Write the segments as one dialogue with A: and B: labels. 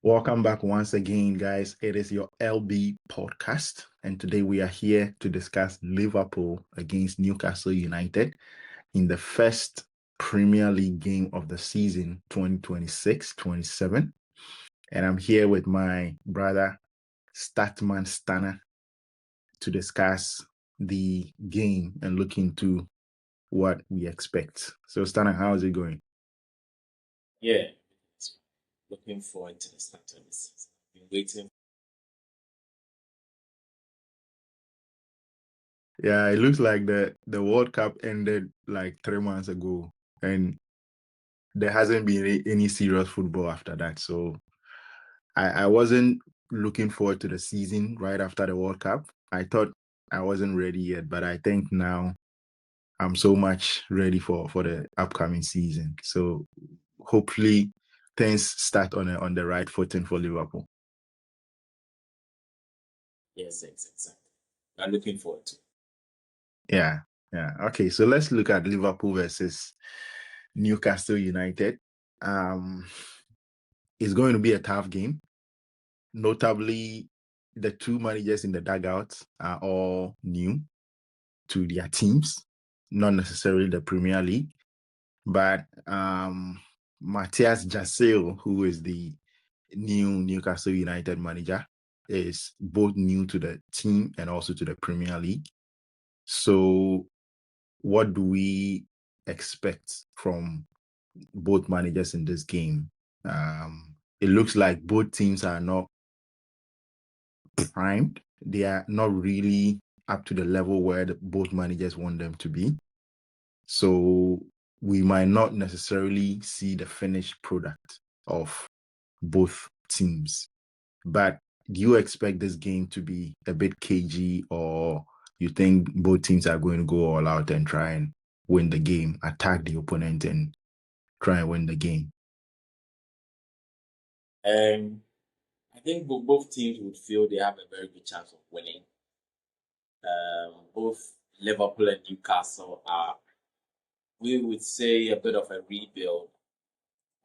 A: Welcome back once again, guys. It is your LB podcast, and today we are here to discuss Liverpool against Newcastle United in the first Premier League game of the season 2026-27. And I'm here with my brother, Statman Stana, to discuss the game and look into what we expect. So, Stana, how is it going?
B: Yeah, looking forward to the start of the season. Been waiting.
A: Yeah, it looks like the World Cup ended like 3 months ago, and there hasn't been any serious football after that. So I wasn't looking forward to the season right after the World Cup. I thought I wasn't ready yet, but I think now I'm so much ready for the upcoming season. So hopefully things start on the right footing for Liverpool.
B: Yes, exactly. I'm looking forward to it.
A: Yeah. Okay, so let's look at Liverpool versus Newcastle United. It's going to be a tough game. Notably, the two managers in the dugout are all new to their teams, not necessarily the Premier League, but Matthias Jaseo, who is the new Newcastle United manager, is both new to the team and also to the Premier League. So what do we expect from both managers in this game? It looks like both teams are not primed. They are not really up to the level where both managers want them to be. So we might not necessarily see the finished product of both teams. But do you expect this game to be a bit cagey, or you think both teams are going to go all out and try and win the game, attack the opponent and try and win the game?
B: I think both teams would feel they have a very good chance of winning. Both Liverpool and Newcastle are, we would say, a bit of a rebuild.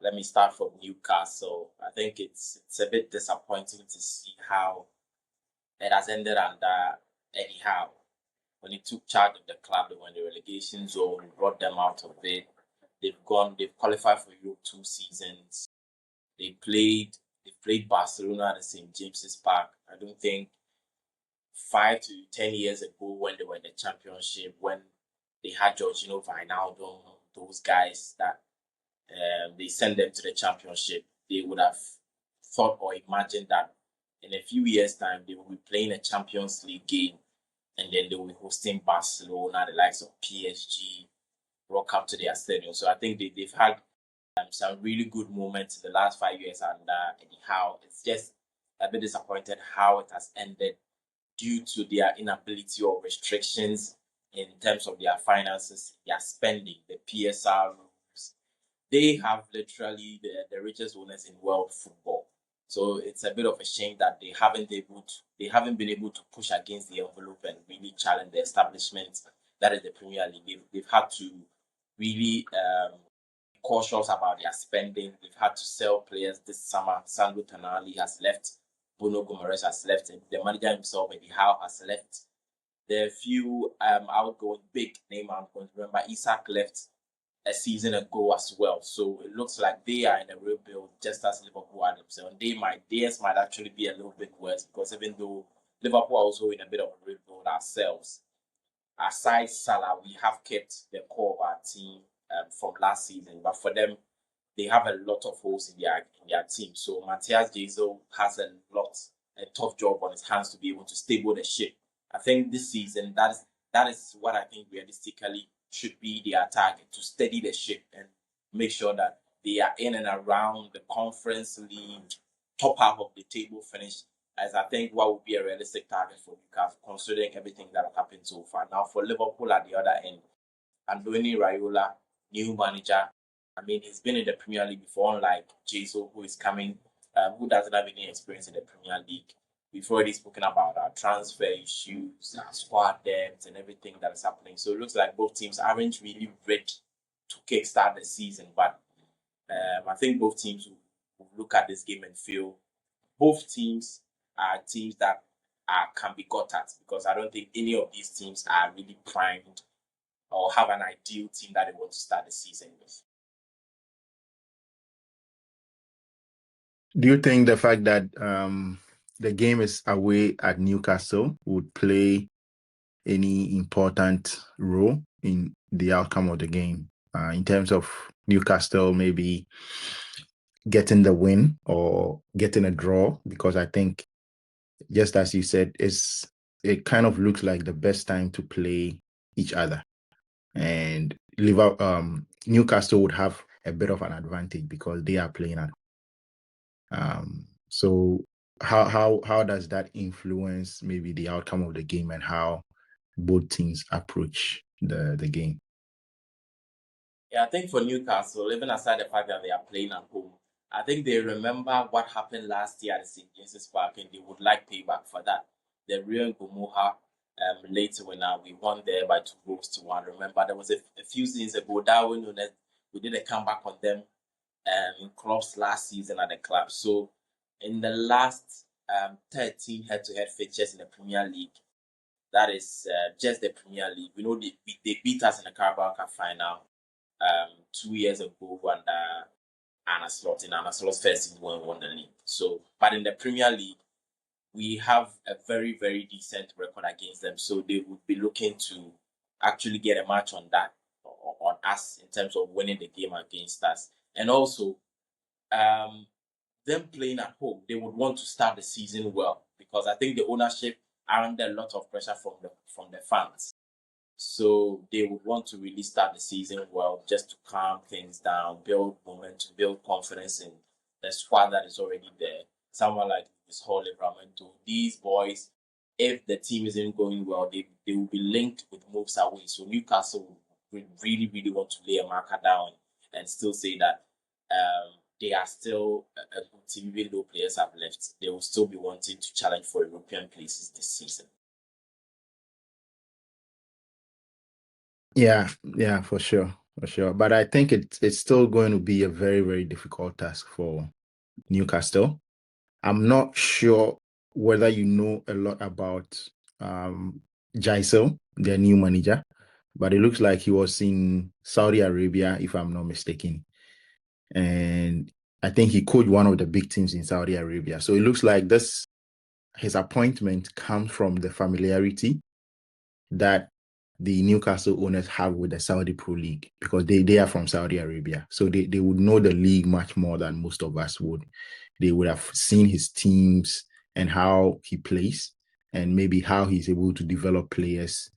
B: Let me start from Newcastle. I think it's a bit disappointing to see how it has ended under Eddie Howe. When he took charge of the club, they were in the relegation zone, brought them out of it. They've qualified for Europe 2 seasons. They played Barcelona at the St. James's Park. I don't think 5 to 10 years ago when they were in the championship, when they had Jorginho, Wijnaldum, those guys that they sent them to the championship, they would have thought or imagined that in a few years' time they will be playing a Champions League game, and then they will be hosting Barcelona, the likes of PSG, rock up to their stadium. So I think they've had some really good moments in the last 5 years, and anyhow, it's just a bit disappointed how it has ended due to their inability or restrictions in terms of their finances, their spending, the PSR rules. They have literally the richest owners in world football. So it's a bit of a shame that they haven't been able to push against the envelope and really challenge the establishment that is the Premier League. They've had to really cautious about their spending. They've had to sell players this summer. Sandro Tonali has left. Bruno Gomes has left. And the manager himself, Eddie Howe, has left. There are a few outgoing big name I'm going to remember. Isak left a season ago as well. So it looks like they are in a rebuild just as Liverpool are themselves. Theirs might actually be a little bit worse, because even though Liverpool are also in a bit of a rebuild ourselves, aside Salah, we have kept the core of our team from last season. But for them, they have a lot of holes in their team. So Matthias Jesel has a tough job on his hands to be able to stable the ship. I think this season that is what I think realistically should be their target, to steady the ship and make sure that they are in and around the Conference League top half of the table finish, as I think what would be a realistic target for Newcastle, considering everything that has happened so far. Now, for Liverpool at the other end, Andoni Raiola, new manager. I mean, he's been in the Premier League before, unlike Jesus, who is coming, who doesn't have any experience in the Premier League. We've already spoken about our transfer issues, our squad depth, and everything that is happening. So it looks like both teams aren't really ready to kickstart the season. But I think both teams will look at this game and feel both teams are teams that can be got at, because I don't think any of these teams are really primed or have an ideal team that they want to start the season with.
A: Do you think the fact that the game is away at Newcastle would play any important role in the outcome of the game in terms of Newcastle maybe getting the win or getting a draw? Because I think, just as you said, it kind of looks like the best time to play each other, and Newcastle would have a bit of an advantage because they are playing at so how does that influence maybe the outcome of the game and how both teams approach the game?
B: Yeah, I think for Newcastle, even aside the fact that they are playing at home, I think they remember what happened last year at the St. James's Park, and they would like payback for that. The Real Gomoha later when we won there by 2-1. Remember, there was a few seasons ago that we did a comeback on them in clubs last season at the club. So in the last 13 head-to-head fixtures in the Premier League, that is just the Premier League. We know they beat us in the Carabao Cup final 2 years ago under Anna Slot in Anna Slot's first season when we won the league. So, but in the Premier League, we have a very, very decent record against them. So they would be looking to actually get a match on that, on us, in terms of winning the game against us. And also, them playing at home, they would want to start the season well, because I think the ownership are under a lot of pressure from the fans. So they would want to really start the season well, just to calm things down, build momentum, build confidence in the squad that is already there. Someone like this whole Livramento, these boys, if the team isn't going well, they will be linked with moves away. So Newcastle would really, really want to lay a marker down and still say that they are still a good team, even though players have left. They will still be wanting to challenge for European places this season.
A: Yeah, for sure, for sure. But I think it's still going to be a very, very difficult task for Newcastle. I'm not sure whether you know a lot about Jaisel, their new manager, but it looks like he was in Saudi Arabia, if I'm not mistaken. And I think he coached one of the big teams in Saudi Arabia. So it looks like his appointment comes from the familiarity that the Newcastle owners have with the Saudi Pro League, because they are from Saudi Arabia. So they would know the league much more than most of us would. They would have seen his teams and how he plays and maybe how he's able to develop players.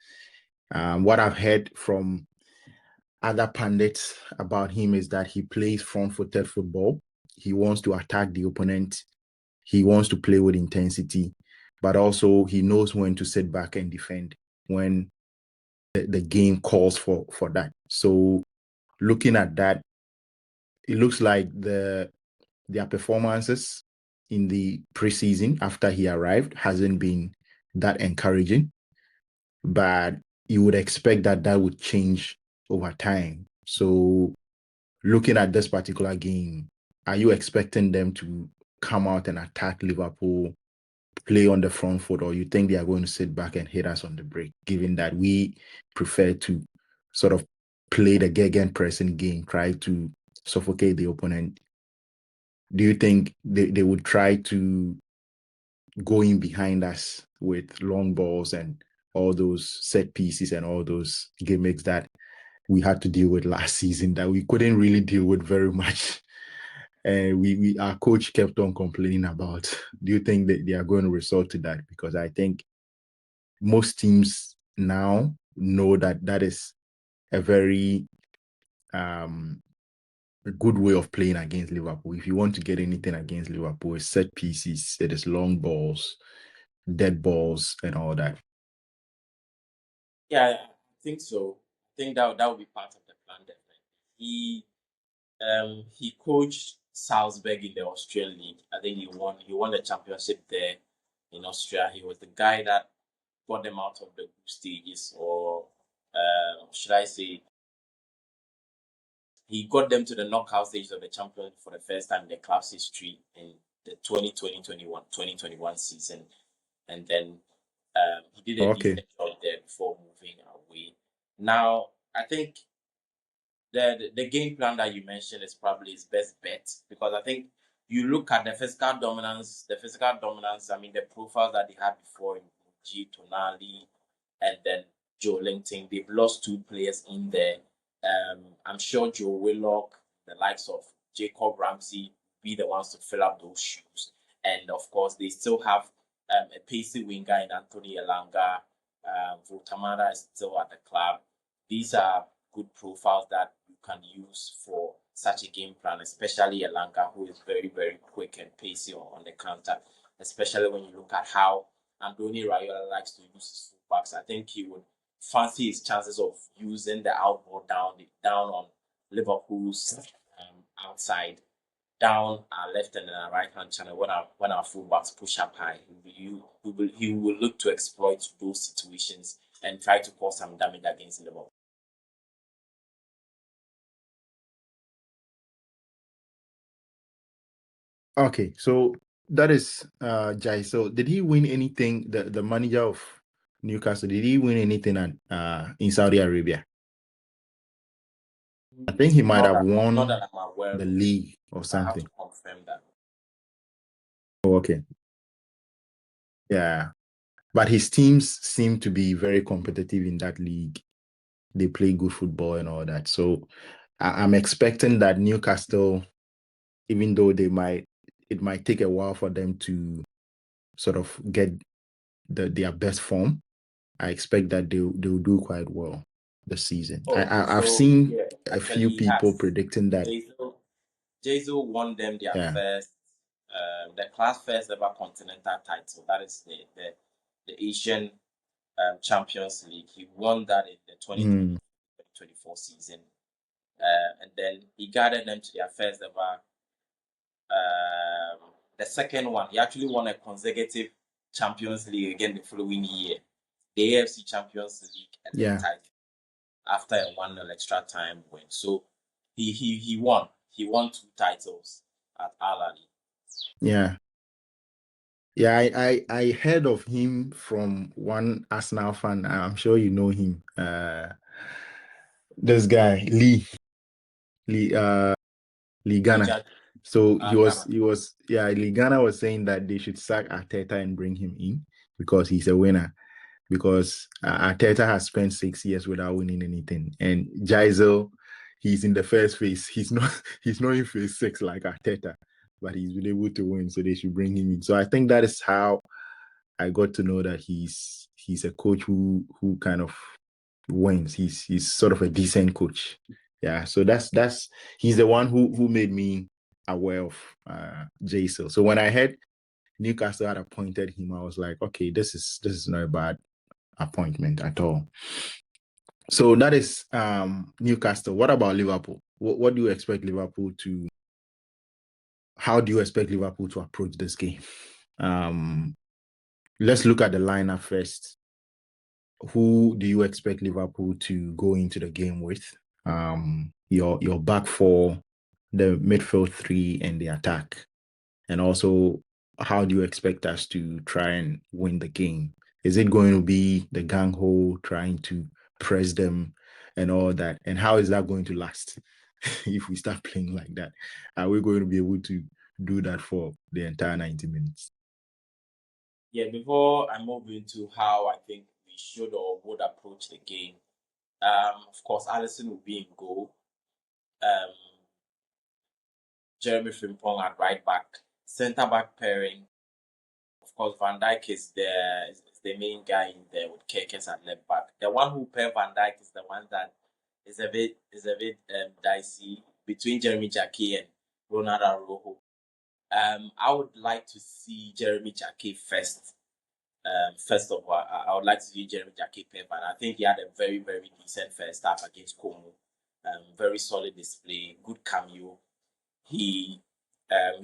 A: What I've heard from other pundits about him is that he plays front-footed football. He wants to attack the opponent. He wants to play with intensity, but also he knows when to sit back and defend when the game calls for that. So looking at that, it looks like their performances in the preseason after he arrived hasn't been that encouraging, but you would expect that would change over time. So looking at this particular game, are you expecting them to come out and attack Liverpool, play on the front foot, or you think they are going to sit back and hit us on the break, given that we prefer to sort of play the gegenpressing game, try to suffocate the opponent? Do you think they would try to go in behind us with long balls and all those set pieces and all those gimmicks that we had to deal with last season that we couldn't really deal with very much? And we our coach kept on complaining about. Do you think that they are going to resort to that? Because I think most teams now know that is a very a good way of playing against Liverpool. If you want to get anything against Liverpool, it's set pieces, it is long balls, dead balls, and all that.
B: Yeah, I think so. I think that would be part of the plan, definitely. He coached Salzburg in the Austrian league. I think he won the championship there in Austria. He was the guy that got them out of the group stages, or should I say, he got them to the knockout stage of the champion for the first time in the club's history in the 2020-2021 season, and then he did a
A: Okay.
B: decent job there before moving away. Now, I think the game plan that you mentioned is probably his best bet, because I think you look at the physical dominance. I mean, the profiles that they had before in G Tonali and then Joe Linton, they've lost two players in there. I'm sure Joe Willock, the likes of Jacob Ramsey, be the ones to fill up those shoes. And of course, they still have a pacey winger in Anthony Elanga. Votamada is still at the club. These are good profiles that you can use for such a game plan, especially Elanga, who is very, very quick and pacey on the counter, especially when you look at how Andoni Raiola likes to use his fullbacks. I think he would fancy his chances of using the outboard down on Liverpool's outside, down our left and our right hand channel when our fullbacks push up high. He will look to exploit those situations and try to cause some damage against Liverpool.
A: Okay, so that is Jai. So did he win anything? The manager of Newcastle, did he win anything in Saudi Arabia? I think he might have
B: Not
A: won
B: that I'm aware
A: the
B: of.
A: league or
B: I have to
A: something.
B: confirm that.
A: Oh, okay. Yeah. But his teams seem to be very competitive in that league. They play good football and all that. So I'm expecting that Newcastle, even though it might take a while for them to sort of get their best form, I expect that they'll do quite well this season. I've seen a
B: actually
A: few
B: he
A: people
B: has.
A: predicting that.
B: Jesus won them their first, the class first ever continental title. That is the Asian Champions League. He won that in the 2024 season. And then he guided them to their first ever, the second one. He actually won a consecutive Champions League again the following year. The AFC Champions League and the title after a 1-0 extra time win. So he won. He won 2 titles at Al Ahly.
A: Yeah. Yeah, I heard of him from one Arsenal fan. I'm sure you know him. This guy, Lee Ghana. So Lee Ghana was saying that they should sack Arteta and bring him in because he's a winner. Because Arteta has spent 6 years without winning anything, and Jaisel, he's in the first phase. He's not in phase 6 like Arteta, but he's been able to win, so they should bring him in. So I think that is how I got to know that he's a coach who kind of wins. He's sort of a decent coach. Yeah, so that's he's the one who made me aware of Jaisel. So when I heard Newcastle had appointed him, I was like, okay, this is not a bad appointment at all. So that is Newcastle. What about Liverpool? What do you expect Liverpool to? How do you expect Liverpool to approach this game? Let's look at the lineup first. Who do you expect Liverpool to go into the game with? Your back four, the midfield three, and the attack. And also, how do you expect us to try and win the game? Is it going to be the gang-ho trying to press them and all that? And how is that going to last if we start playing like that? Are we going to be able to do that for the entire 90 minutes?
B: Yeah, before I move into how I think we should or would approach the game, of course, Alisson will be in goal. Jeremy Frimpong at right back, centre back pairing. Of course, Van Dijk is the main guy in there with Kerkers at left back. The one who pair Van Dijk is the one that is a bit dicey between Jeremy Jacquet and Ronald Araujo. I would like to see Jeremy Jacquet first. First of all, I would like to see Jeremy Jacquet pair, but I think he had a very, very decent first half against Como. Very solid display, good cameo. He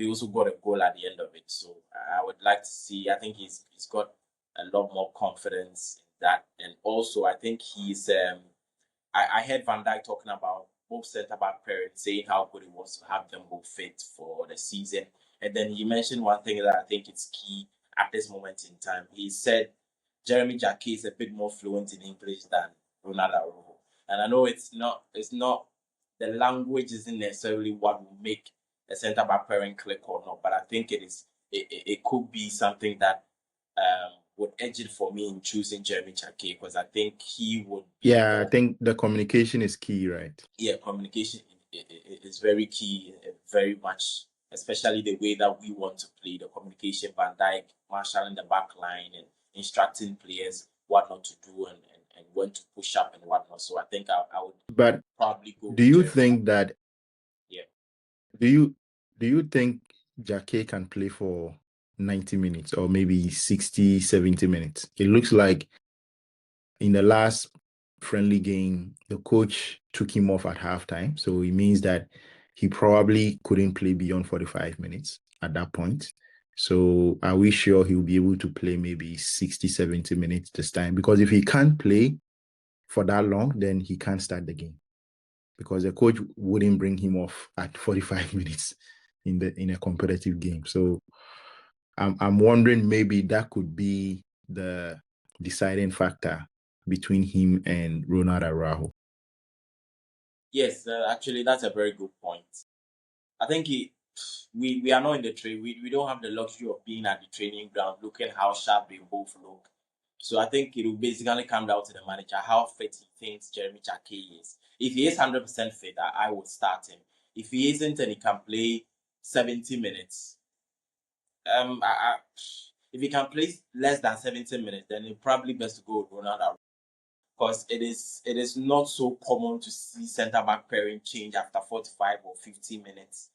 B: also got a goal at the end of it. So I would like to see. I think he's got a lot more confidence in that, and also I think he's. I heard Van Dijk talking about both centre back parents saying how good it was to have them both fit for the season, And then he mentioned one thing that I think is key at this moment in time. He said Jeremy Jacquet is a bit more fluent in English than Ronald Araujo. And I know it's not the language isn't necessarily what will make a centre back pairing click or not, but I think it could be something that would edge it for me in choosing Jeremy Jacquet, because I think he would be
A: Yeah, I think the communication is key, right?
B: Yeah, communication is very key, very much, especially the way that we want to play the communication. Van Dijk marshalling the back line and instructing players what not to do and when to push up and whatnot. So I think I would
A: But
B: probably go
A: do
B: with
A: you
B: Jeremy.
A: think that
B: Yeah.
A: do you think Jacquet can play for 90 minutes or maybe 60, 70 minutes? It looks like in the last friendly game, the coach took him off at halftime. So it means that he probably couldn't play beyond 45 minutes at that point. So are we sure he'll be able to play maybe 60, 70 minutes this time? Because if he can't play for that long, then he can't start the game. Because the coach wouldn't bring him off at 45 minutes in a competitive game. So I'm wondering maybe that could be the deciding factor between him and Ronald Araujo.
B: Yes, actually, that's a very good point. I think we are not in the train. We don't have the luxury of being at the training ground, looking how sharp they both look. So I think it will basically come down to the manager, how fit he thinks Jeremy Jacquet is. If he is 100% fit, I would start him. If he isn't and he can play 70 minutes, if he can play less than 70 minutes, then it's probably best to go with Ronaldo, because it is not so common to see centre back pairing change after 45 or 50 minutes.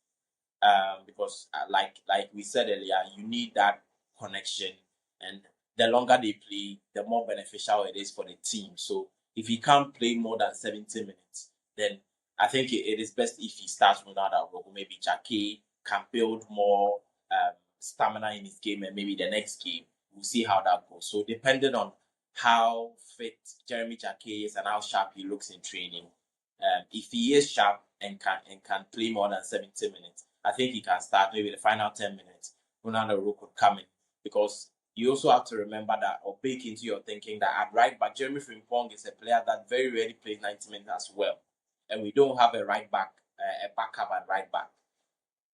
B: Because like we said earlier, you need that connection, and the longer they play, the more beneficial it is for the team. So if he can't play more than 70 minutes, then I think it is best if he starts Ronaldo. Maybe Jacquet can build more stamina in his game, and maybe the next game we'll see how that goes. So depending on how fit Jeremy Jacquet is and how sharp he looks in training, if he is sharp and can play more than 70 minutes, I think he can start maybe the final 10 minutes. Ronaldo could come in, because you also have to remember that, or bake into your thinking, that at right back, Jeremy Frimpong is a player that very rarely plays 90 minutes as well. And we don't have a right back, a backup at right back.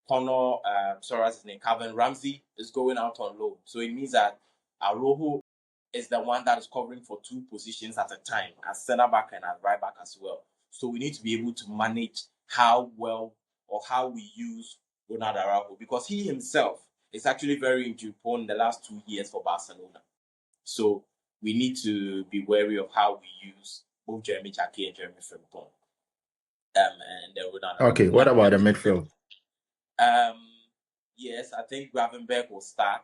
B: Connor, sorry, his name, Calvin Ramsey is going out on loan. So it means that Arojo is the one that is covering for two positions at a time, as centre back and as right back as well. So we need to be able to manage how well or how we use Ronald Araujo, because he himself is actually very injury prone in the last 2 years for Barcelona. So we need to be wary of how we use both Jeremy Jacquet and Jeremy Frimpong. And Ronald Araujo.
A: Okay, what about the midfield?
B: Yes, I think Gravenberg will start.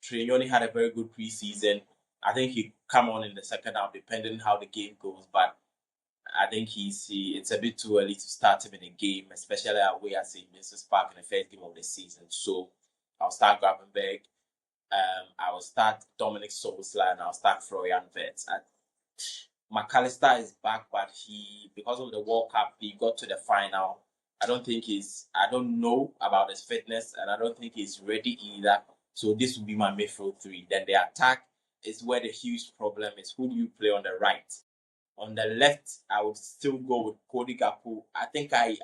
B: Trainee only had a very good preseason. I think he come on in the second half, depending on how the game goes. But I think it's a bit too early to start him in a game, especially away at St. Vincent's Park in the first game of the season. So I'll start Gravenberg. I will start Dominic Soboslai, and I'll start Florian Wirtz. McAllister is back, but because of the World Cup, he got to the final. I don't know about his fitness, and I don't think he's ready either. So this will be my midfield three. Then the attack is where the huge problem is. Who do you play on the right? On the left, I would still go with Cody Gakpo. I think I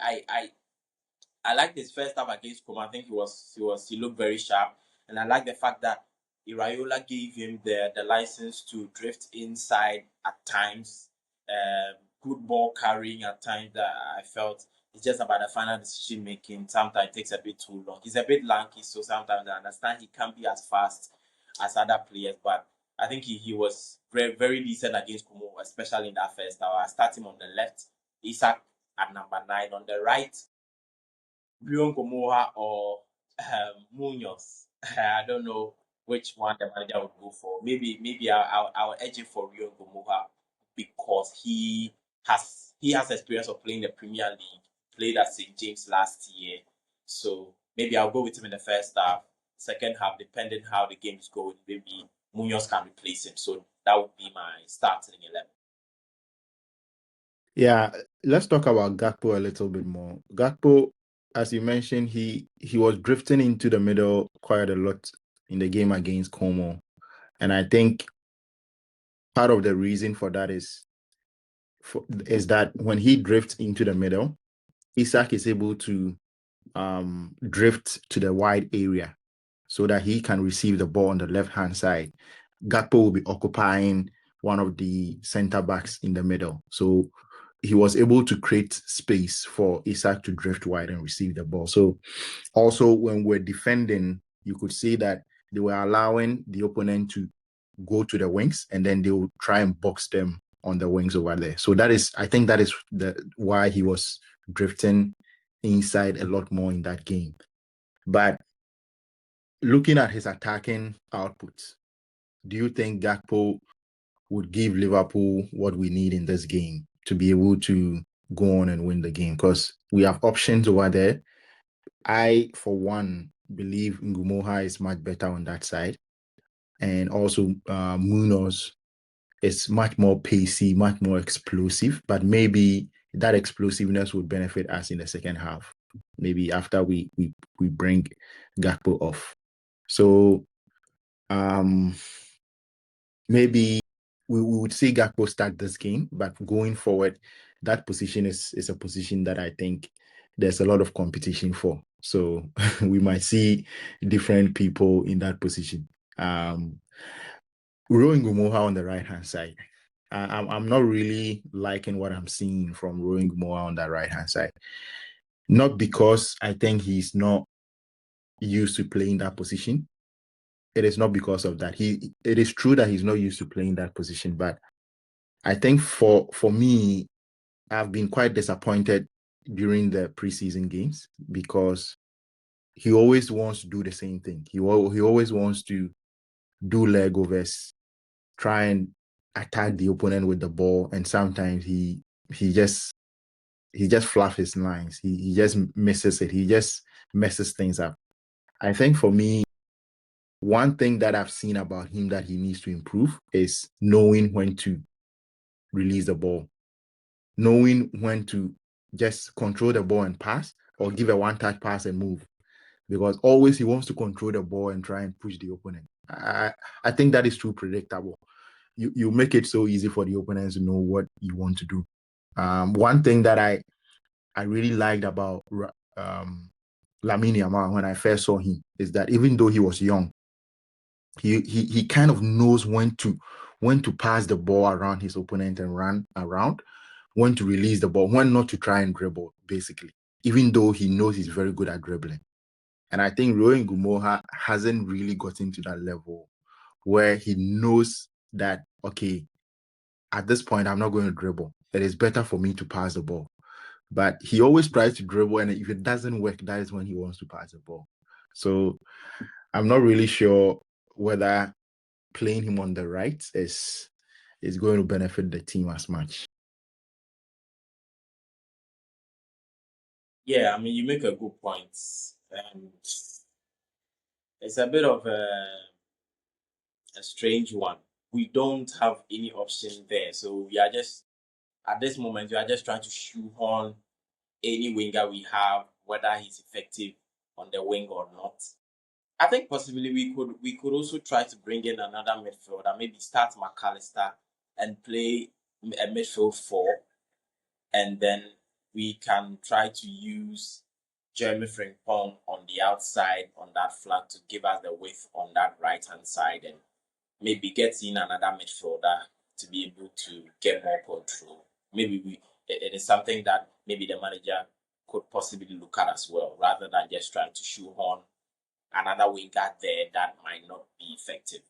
B: liked his first half against Como. I think he looked very sharp, and I like the fact that Iraola gave him the license to drift inside at times. Good ball carrying at times that I felt it's just about the final decision making. Sometimes it takes a bit too long. He's a bit lanky, so sometimes I understand he can't be as fast as other players, but I think he was very, very decent against Como, especially in that first hour. I start him on the left, Isaac at number 9. On the right, Brion Gomoha or Munoz. I don't know which one the manager would go for. Maybe I'll edge it for Brion Gomoha, because he has experience of playing the Premier League, played at St. James last year. So maybe I'll go with him in the first half. Second half, depending how the game is going, maybe Munoz can replace him. So that would be my starting 11.
A: Yeah, let's talk about Gakpo a little bit more. Gakpo as you mentioned, he was drifting into the middle quite a lot in the game against Como, and I think part of the reason for that is that when he drifts into the middle, Isaac is able to drift to the wide area so that he can receive the ball on the left hand side. Gakpo will be occupying one of the center backs in the middle. So he was able to create space for Isaac to drift wide and receive the ball. So also when we're defending, you could see that they were allowing the opponent to go to the wings and then they will try and box them on the wings over there. So I think that is why he was drifting inside a lot more in that game. But looking at his attacking outputs, do you think Gakpo would give Liverpool what we need in this game to be able to go on and win the game? Because we have options over there. I, for one, believe Ngumoha is much better on that side. And also Munoz is much more pacey, much more explosive, but maybe that explosiveness would benefit us in the second half. Maybe after we bring Gakpo off. So maybe we would see Gakpo start this game, but going forward, that position is a position that I think there's a lot of competition for. So we might see different people in that position. Rowan Gumoha on the right hand side. I'm not really liking what I'm seeing from Rowan Gumoha on that right hand side. Not because I think he's not used to playing that position. It is not because of that. It is true that he's not used to playing that position, but I think for me, I've been quite disappointed during the preseason games because he always wants to do the same thing. He always wants to do leg overs, try and attack the opponent with the ball, and sometimes he just fluffs his lines. He just misses it. He just messes things up. I think for me, one thing that I've seen about him that he needs to improve is knowing when to release the ball, knowing when to just control the ball and pass or give a one-touch pass and move. Because always he wants to control the ball and try and push the opponent. I think that is too predictable. You make it so easy for the opponents to know what you want to do. One thing that I really liked about Lamine Yamal when I first saw him is that even though he was young, he kind of knows when to pass the ball around his opponent and run around, when to release the ball, when not to try and dribble, basically, even though he knows he's very good at dribbling. And I think Rowan Gumoha hasn't really gotten to that level where he knows that, okay, at this point, I'm not going to dribble. It is better for me to pass the ball. But he always tries to dribble, and if it doesn't work, that is when he wants to pass the ball. So I'm not really sure whether playing him on the right is going to benefit the team as much.
B: Yeah, I mean, you make a good point. It's a bit of a strange one. We don't have any option there, so we are just at this moment we are just trying to shoehorn any winger we have, whether he's effective on the wing or not. I think possibly we could also try to bring in another midfielder, maybe start McAllister and play a midfield four, and then we can try to use Jeremy Frimpong on the outside on that flank to give us the width on that right hand side, and maybe get in another midfielder to be able to get more control. Maybe it is something that maybe the manager could possibly look at as well, rather than just trying to shoehorn another winger there that might not be effective.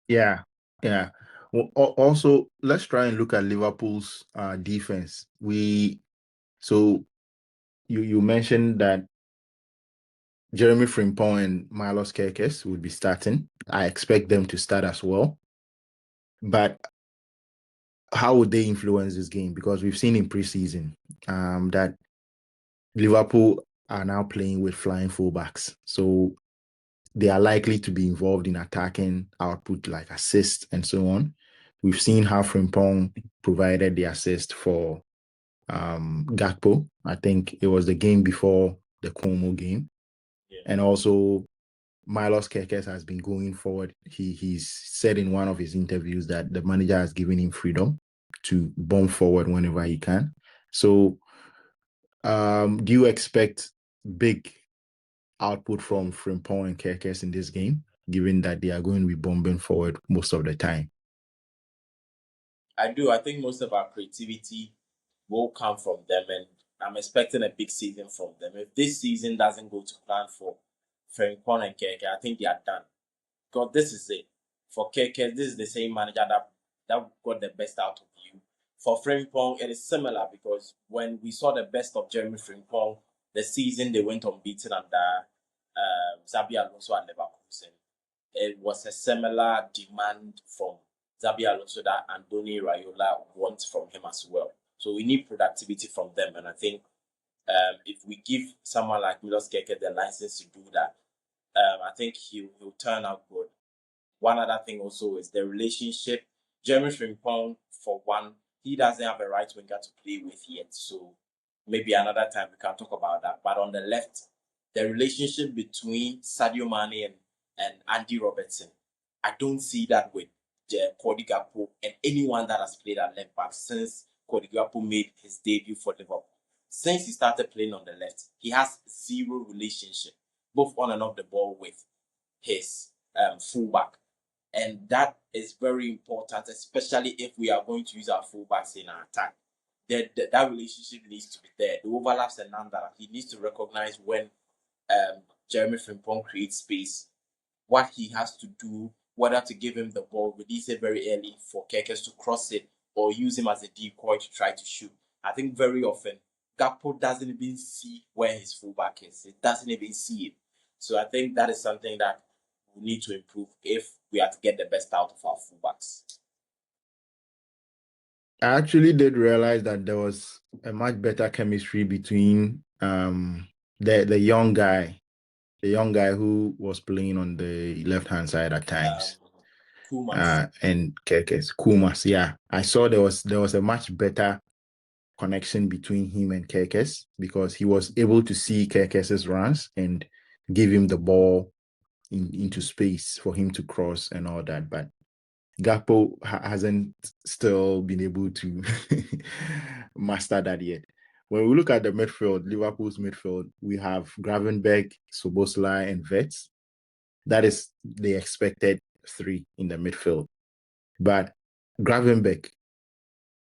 A: Yeah, yeah. Well, also, let's try and look at Liverpool's defense. So you mentioned that Jeremy Frimpong and Milos Kerkez would be starting. I expect them to start as well. But how would they influence this game? Because we've seen in preseason that Liverpool are now playing with flying fullbacks. So they are likely to be involved in attacking output like assists and so on. We've seen how Frimpong provided the assist for Gakpo. I think it was the game before the Como game.
B: Yeah.
A: And also Milos Kekes has been going forward. He's said in one of his interviews that the manager has given him freedom to bomb forward whenever he can. So do you expect big output from Frimpong and Kekes in this game, given that they are going to be bombing forward most of the time?
B: I do. I think most of our creativity will come from them, and I'm expecting a big season from them. If this season doesn't go to plan for Frimpong and Keke, I think they are done. Because this is it. For Keke, this is the same manager that got the best out of you. For Frimpong, it is similar because when we saw the best of Jeremy Frimpong, the season they went unbeaten under Xabi Alonso at Leverkusen, it was a similar demand from Xabi Alonso that Andoni Raiola wants from him as well. So we need productivity from them, and I think if we give someone like Milos Keke the license to do that, I think he'll turn out good. One other thing also is the relationship. Jeremy Frimpong, for one, he doesn't have a right winger to play with yet. So maybe another time we can talk about that. But on the left, the relationship between Sadio Mane and Andy Robertson, I don't see that with Cody Gakpo and anyone that has played at left back since Cody Gakpo made his debut for Liverpool. Since he started playing on the left, he has zero relationship, both on and off the ball, with his fullback. And that is very important, especially if we are going to use our fullbacks in our attack. That relationship needs to be there. The overlaps and none that he needs to recognize when Jeremy Frimpong creates space, what he has to do, whether to give him the ball, release it very early for Kekes to cross it, or use him as a decoy to try to shoot. I think very often Gakpo doesn't even see where his fullback is. It doesn't even see it. So I think that is something that we need to improve if we are to get the best out of our fullbacks.
A: I actually did realize that there was a much better chemistry between the young guy, who was playing on the left hand side at times,
B: Kumas.
A: and Kekes Kumas. Yeah, I saw there was a much better connection between him and Kekes because he was able to see Kekes's runs and give him the ball into space for him to cross and all that. But Gakpo hasn't still been able to master that yet. When we look at the midfield, Liverpool's midfield, we have Gravenberch, Szoboszlai, and Vets. That is the expected three in the midfield. But Gravenberch,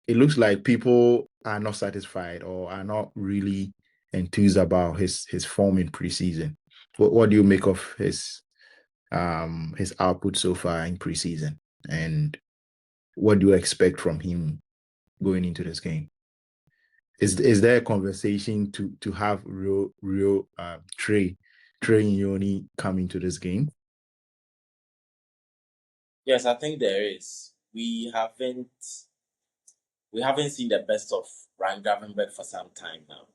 A: it looks like people are not satisfied or are not really enthused about his form in preseason. What do you make of his output so far in preseason? And what do you expect from him going into this game? Is there a conversation to have real Trey Nyoni come into this game?
B: Yes, I think there is. We haven't seen the best of Ryan Gravenberch for some time now.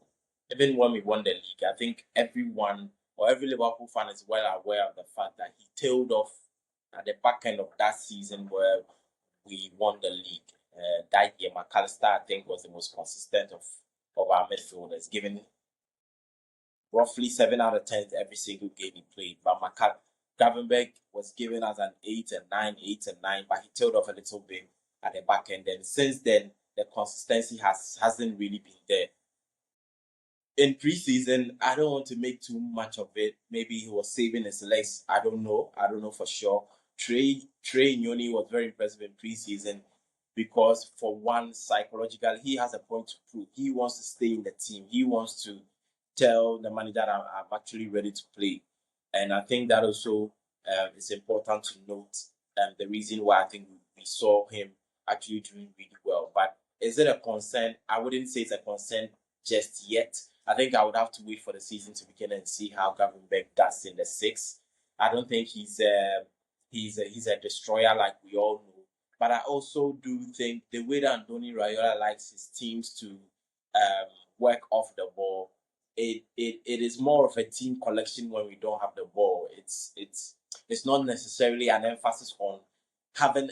B: Even when we won the league, I think everyone or every Liverpool fan is well aware of the fact that he tailed off at the back end of that season where we won the league. That year, McAllister, I think, was the most consistent of our midfielders, giving roughly 7 out of 10 every single game he played. But Gravenberch was given as an 8 and 9, 8 and 9, but he tailed off a little bit at the back end. And since then, the consistency hasn't really been there. In preseason, I don't want to make too much of it. Maybe he was saving his legs. I don't know. I don't know for sure. Trey Nyoni was very impressive in preseason because, for one, psychologically, he has a point to prove. He wants to stay in the team. He wants to tell the manager that I'm actually ready to play. And I think that also is important to note. The reason why I think we saw him actually doing really well. But is it a concern? I wouldn't say it's a concern just yet. I think I would have to wait for the season to begin and see how Gravenberch does in the six. I don't think he's a destroyer like we all know. But I also do think the way that Andoni Raiola likes his teams to work off the ball, it is more of a team collection when we don't have the ball. It's not necessarily an emphasis on having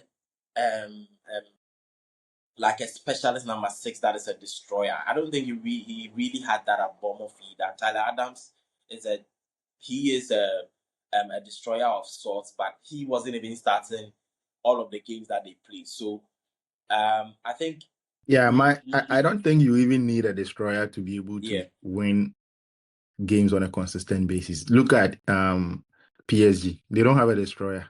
B: like a specialist number 6 that is a destroyer. I don't think he really had that at Bournemouth either. Tyler Adams is a destroyer of sorts, but he wasn't even starting all of the games that they played. So I think
A: Yeah,
B: we
A: I don't think you even need a destroyer to be able
B: yeah.
A: to win games on a consistent basis. Look at PSG. They don't have a destroyer.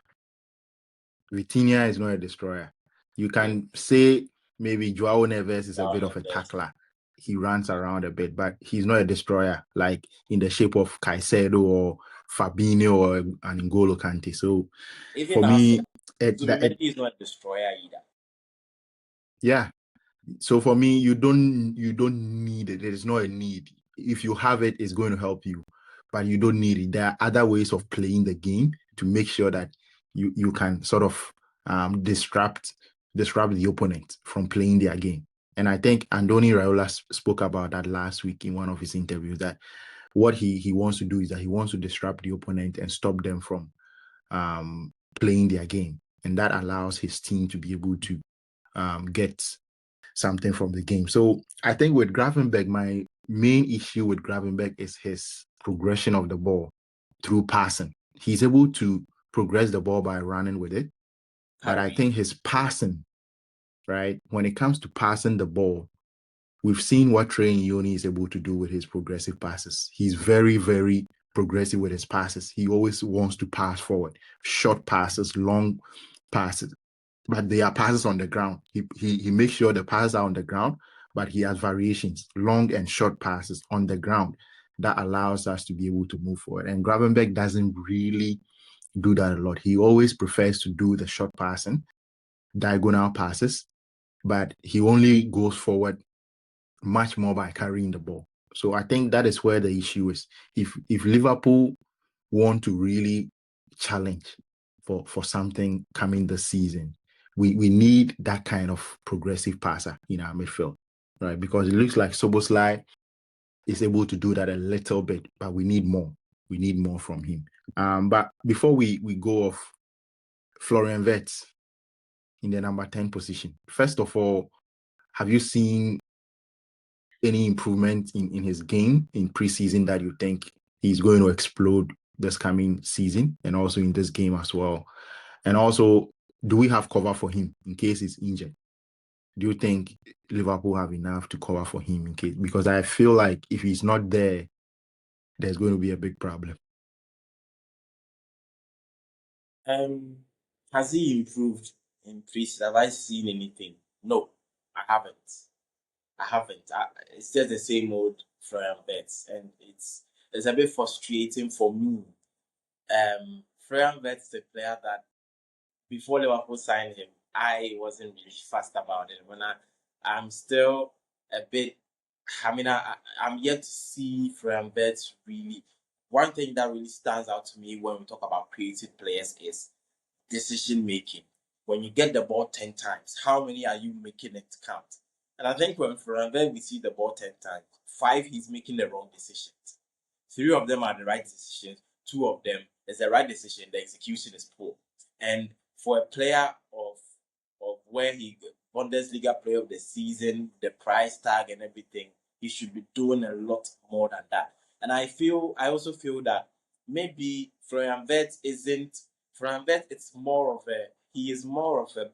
A: Vitinha is not a destroyer. You can say maybe Joao Neves is a bit of a tackler. He runs around a bit, but he's not a destroyer like in the shape of Caicedo or Fabinho or an N'Golo Kante. So
B: Even
A: for
B: now,
A: me,
B: Zubimendi is not a destroyer either.
A: yeah. So for me, you don't need it. There is not a need. If you have it, it's going to help you, but you don't need it. There are other ways of playing the game to make sure that you can sort of disrupt the opponent from playing their game. And I think Andoni Raiola spoke about that last week in one of his interviews, that what he wants to do is that he wants to disrupt the opponent and stop them from playing their game. And that allows his team to be able to get something from the game. So I think with Gravenberg, my main issue with Gravenberg is his progression of the ball through passing. He's able to progress the ball by running with it. But I think his passing, right, when it comes to passing the ball, we've seen what Trey Nyoni is able to do with his progressive passes. He's very, very progressive with his passes. He always wants to pass forward, short passes, long passes, but they are passes on the ground. He makes sure the passes are on the ground, but he has variations, long and short passes on the ground that allows us to be able to move forward. And Gravenberg doesn't really do that a lot. He always prefers to do the short passing, diagonal passes, but he only goes forward much more by carrying the ball. So I think that is where the issue is. If Liverpool want to really challenge for something coming this season, we need that kind of progressive passer in our midfield, right? Because it looks like Soboslai is able to do that a little bit, but we need more. We need more from him. But before we go off, Florian Wirtz in the number 10 position. First of all, have you seen any improvement in his game in preseason that you think he's going to explode this coming season and also in this game as well? And also, do we have cover for him in case he's injured? Do you think Liverpool have enough to cover for him in case? Because I feel like if he's not there, there's going to be a big problem.
B: Has he improved in preseason? Have I seen anything? No, I haven't. It's just the same old Florian Wirtz, and it's a bit frustrating for me. Florian Wirtz is a player that before Liverpool signed him, I wasn't really fussed about it. I'm still a bit. I'm yet to see Florian Wirtz really. One thing that really stands out to me when we talk about creative players is decision making. When you get the ball 10 times, how many are you making it count? And I think when Ferranville we see the ball 10 times, 5 he's making the wrong decisions. 3 of them are the right decisions, 2 of them is the right decision, the execution is poor. And for a player of where he Bundesliga player of the season, the price tag and everything, he should be doing a lot more than that. And I also feel that maybe Florian Wirtz isn't Florian Wirtz, he is more of a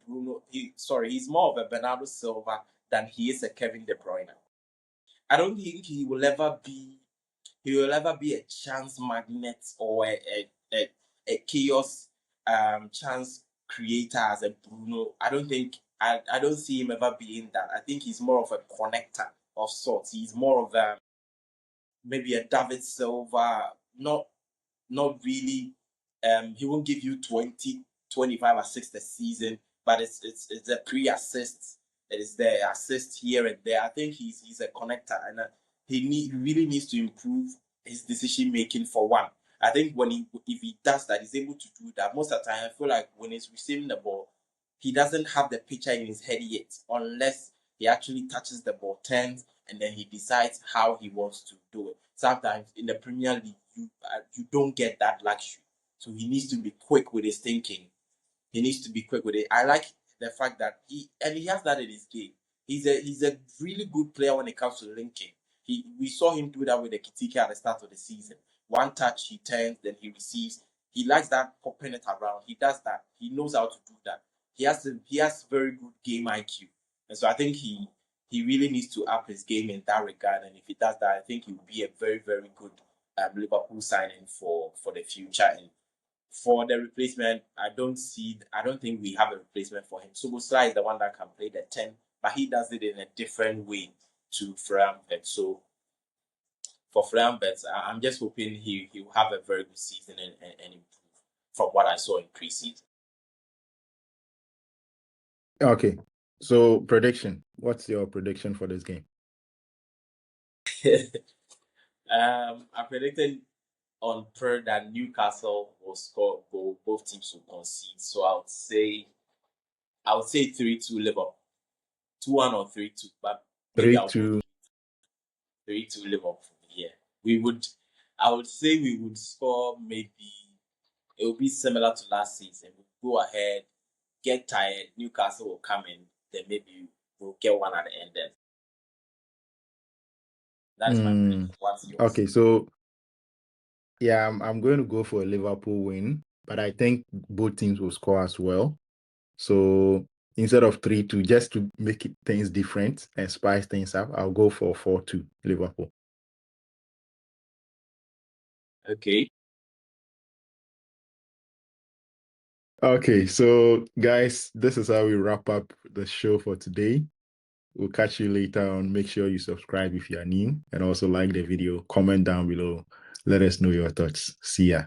B: he's more of a Bernardo Silva than he is a Kevin De Bruyne. I don't think he will ever be a chance magnet or a chaos chance creator as a Bruno. I don't see him ever being that. I think he's more of a connector of sorts. He's more of a maybe a David Silva, not really. He won't give you 20, 25 assists a season, but it's a pre-assist. It is the assist here and there. I think he's a connector, and he really needs to improve his decision making for one. I think if he does that, he's able to do that. Most of the time, I feel like when he's receiving the ball, he doesn't have the picture in his head yet, unless he actually touches the ball, turns, and then he decides how he wants to do it. Sometimes in the Premier League, you don't get that luxury. So he needs to be quick with his thinking. He needs to be quick with it. I like the fact that he has that in his game. He's a really good player when it comes to linking. We saw him do that with the Kitiki at the start of the season. One touch, he turns, then he receives. He likes that popping it around. He does that. He knows how to do that. He has very good game IQ, and so I think he really needs to up his game in that regard. And if he does that, I think he will be a very very good Liverpool signing for the future. And for the replacement, I don't think we have a replacement for him. Subosla is the one that can play the 10, but he does it in a different way to Frambet. So for Frambet, I'm just hoping he will have a very good season and improve from what I saw in preseason.
A: Okay. So prediction. What's your prediction for this game?
B: I predicted on prayer that Newcastle will score goal, both teams will concede. So I would say 3-2 Liverpool. 2-1 or 3-2, but maybe I'll
A: 3-2.
B: 3-2 Liverpool. Yeah. I would say we would score maybe, it will be similar to last season. We'll go ahead, get tired, Newcastle will come in, then maybe we'll get one at the end then. That's my prediction. What's yours?
A: Okay, so yeah, I'm going to go for a Liverpool win, but I think both teams will score as well. So instead of 3-2, just to make things different and spice things up, I'll go for 4-2 Liverpool.
B: Okay.
A: Okay, so guys, this is how we wrap up the show for today. We'll catch you later on. Make sure you subscribe if you are new and also like the video. Comment down below. Let us know your thoughts. See ya.